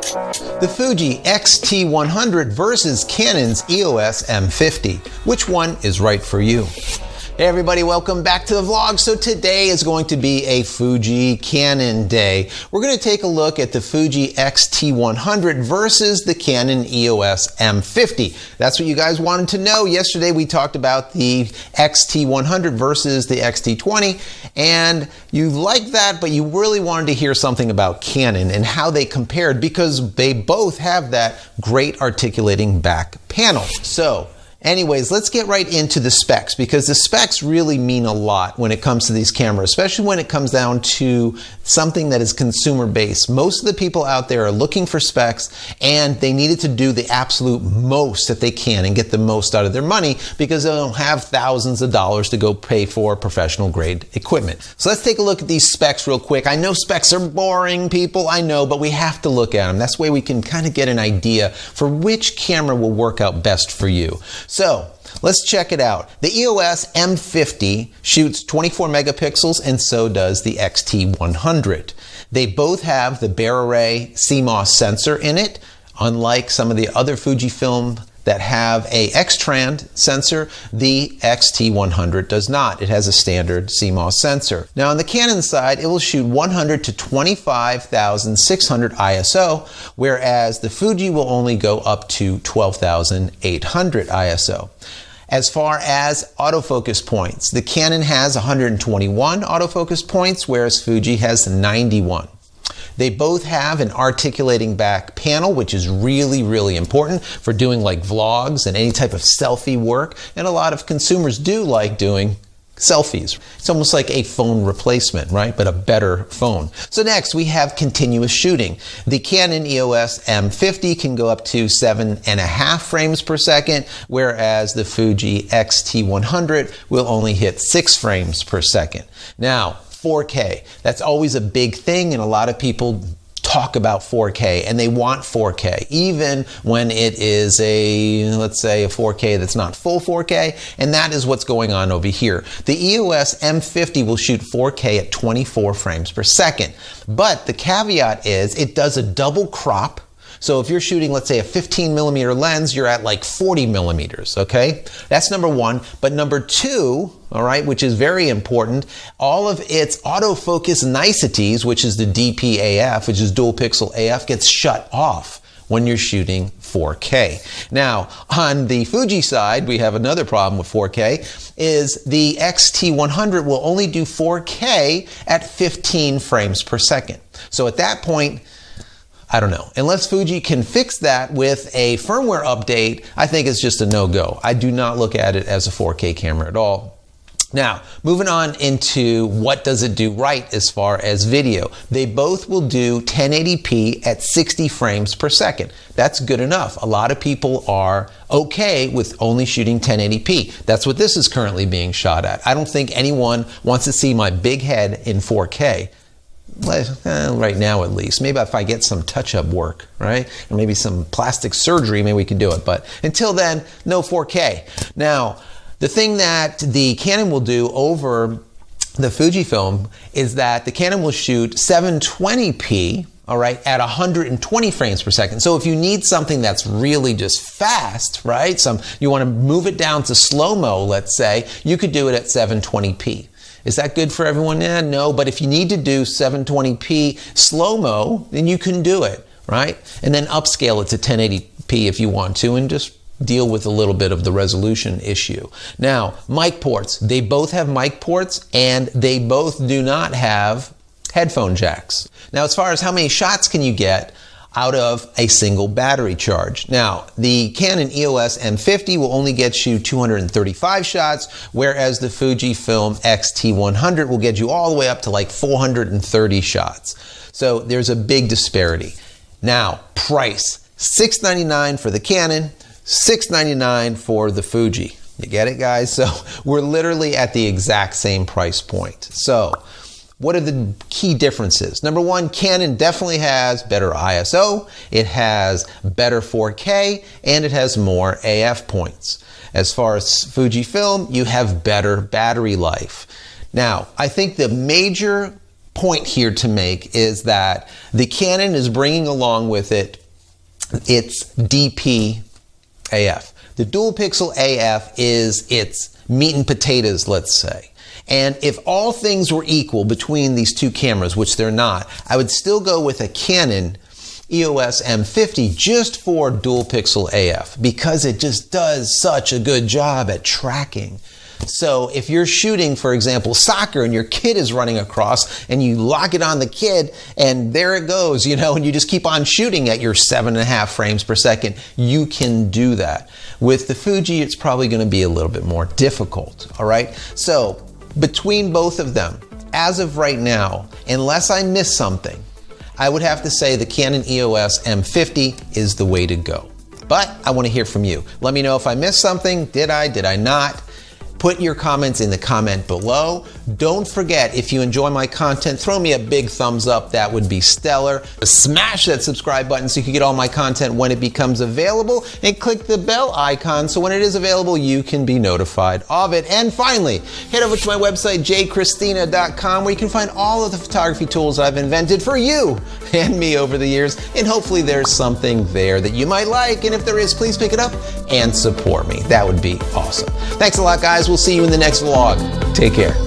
The Fuji X-T100 versus Canon's EOS M50. Which one is right for you? Hey everybody, welcome back to the vlog. So today is going to be a Fuji Canon day. We're going to take a look at the Fuji X-T100 versus the Canon EOS M50. That's what you guys wanted to know. Yesterday we talked about the X-T100 versus the X-T20, and you liked that, but you really wanted to hear something about Canon and how they compared, because they both have that great articulating back panel. So anyways, let's get right into the specs, because the specs really mean a lot when it comes to these cameras, especially when it comes down to something that is consumer based. Most of the people out there are looking for specs, and they needed to do the absolute most that they can and get the most out of their money, because they don't have thousands of dollars to go pay for professional grade equipment. So let's take a look at these specs real quick. I know specs are boring, people, I know, but we have to look at them. That's the way we can kind of get an idea for which camera will work out best for you. So let's check it out. The EOS M50 shoots 24 megapixels, and so does the X-T100. They both have the bare array CMOS sensor in it. Unlike some of the other Fujifilm that have a X-Trand sensor, the X-T100 does not. It has a standard CMOS sensor. Now on the Canon side, it will shoot 100 to 25,600 ISO, whereas the Fuji will only go up to 12,800 ISO. As far as autofocus points, the Canon has 121 autofocus points, whereas Fuji has 91. They both have an articulating back panel, which is really, really important for doing like vlogs and any type of selfie work. And a lot of consumers do like doing selfies. It's almost like a phone replacement, right? But a better phone. So next we have continuous shooting. The Canon EOS M50 can go up to 7.5 frames per second, whereas the Fuji X-T100 will only hit 6 frames per second. Now, 4K. That's always a big thing, and a lot of people talk about 4K, and they want 4K, even when it is let's say a 4K that's not full 4K, and that is what's going on over here. The EOS M50 will shoot 4K at 24 frames per second, but the caveat is it does a double crop. So if you're shooting, let's say, a 15 millimeter lens, you're at like 40 millimeters, okay? That's number one. But number two, all right, which is very important, all of its autofocus niceties, which is the DP-AF, which is dual pixel AF, gets shut off when you're shooting 4K. Now, on the Fuji side, we have another problem with 4K, is the X-T100 will only do 4K at 15 frames per second. So at that point, I don't know. Unless Fuji can fix that with a firmware update, I think it's just a no-go. I do not look at it as a 4K camera at all. Now, moving on into what does it do right as far as video. They both will do 1080p at 60 frames per second. That's good enough. A lot of people are okay with only shooting 1080p. That's what this is currently being shot at. I don't think anyone wants to see my big head in 4K. Right now at least. Maybe if I get some touch-up work, right? And maybe some plastic surgery, maybe we could do it. But until then, no 4K. Now, the thing that the Canon will do over the Fujifilm is that the Canon will shoot 720p, all right, at 120 frames per second. So if you need something that's really just fast, right? You want to move it down to slow-mo, let's say, you could do it at 720p. Is that good for everyone? No, but if you need to do 720p slow-mo, then you can do it, right? And then upscale it to 1080p if you want to, and just deal with a little bit of the resolution issue. Now, mic ports. They both have mic ports, and they both do not have headphone jacks. Now, as far as how many shots can you get out of a single battery charge. Now, the Canon EOS M50 will only get you 235 shots, whereas the Fujifilm X-T100 will get you all the way up to like 430 shots. So there's a big disparity. Now, price, $699 for the Canon, $699 for the Fuji. You get it, guys? So we're literally at the exact same price point. So what are the key differences? Number one, Canon definitely has better ISO, it has better 4K, and it has more AF points. As far as Fujifilm, you have better battery life. Now, I think the major point here to make is that the Canon is bringing along with it its DP AF. The dual pixel AF is its meat and potatoes, let's say. And if all things were equal between these two cameras, which they're not, I would still go with a Canon EOS M50 just for dual pixel AF because it just does such a good job at tracking. So if you're shooting, for example, soccer and your kid is running across and you lock it on the kid and there it goes, you know, and you just keep on shooting at your 7.5 frames per second, you can do that. With the Fuji, it's probably going to be a little bit more difficult, all right? So between both of them, as of right now, unless I miss something, I would have to say the Canon EOS M50 is the way to go. But I want to hear from you. Let me know if I missed something. Did I not? Put your comments in the comment below. Don't forget, if you enjoy my content, throw me a big thumbs up. That would be stellar. Smash that subscribe button so you can get all my content when it becomes available, and click the bell icon so when it is available, you can be notified of it. And finally, head over to my website, JCristina.com, where you can find all of the photography tools I've invented for you and me over the years, and hopefully there's something there that you might like, and if there is, please pick it up and support me. That would be awesome. Thanks a lot, guys. We'll see you in the next vlog. Take care.